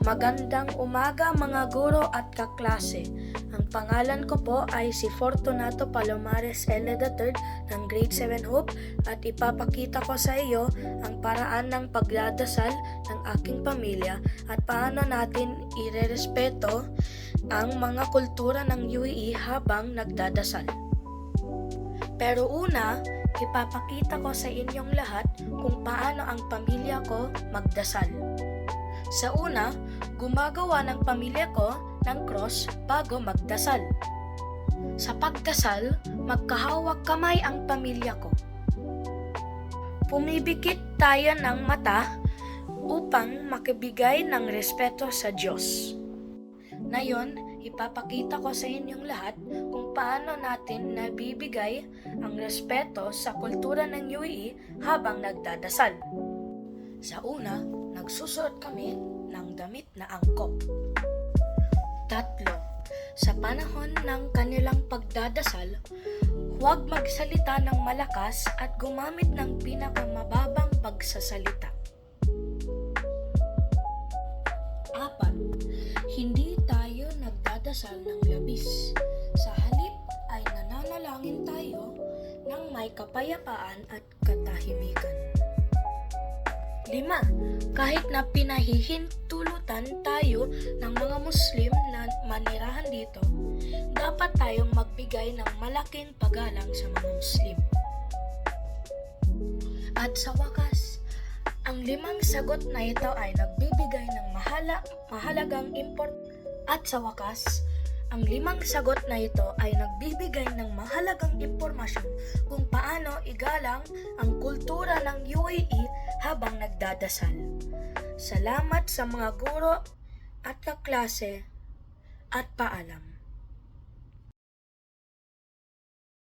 Magandang umaga mga guro at kaklase. Ang pangalan ko po ay si Fortunato Palomares L. III ng Grade 7 Hope at ipapakita ko sa iyo ang paraan ng pagdadasal ng aking pamilya at paano natin irerespeto ang mga kultura ng UAE habang nagdadasal. Pero una, ipapakita ko sa inyong lahat kung paano ang pamilya ko magdasal. Sa una, gumagawa ng pamilya ko ng cross bago magdasal. Sa pagdasal, magkahawak kamay ang pamilya ko. Pumibikit tayo ng mata upang makibigay ng respeto sa Diyos. Ngayon, ipapakita ko sa inyong lahat kung paano natin nabibigay ang respeto sa kultura ng UAE habang nagdadasal. Sa una, nagsusuot kami ng damit na angkop. 3, sa panahon ng kanilang pagdadasal, huwag magsalita ng malakas at gumamit ng pinakamababang pagsasalita. 4, hindi tayo nagdadasal ng labis. Sa halip ay nananalangin tayo ng may kapayapaan at katahimikan. 5, kahit na pinahihintulutan tayo ng mga Muslim na manirahan dito, dapat tayong magbigay ng malaking paggalang sa mga Muslim. At sa wakas, ang 5 sagot na ito ay nagbibigay ng mahalagang import. At sa wakas, ang 5 sagot na ito ay nagbibigay ng mahalagang impormasyon kung paano igalang ang kultura ng UAE habang nagdadasal. Salamat sa mga guro at kaklase at paalam.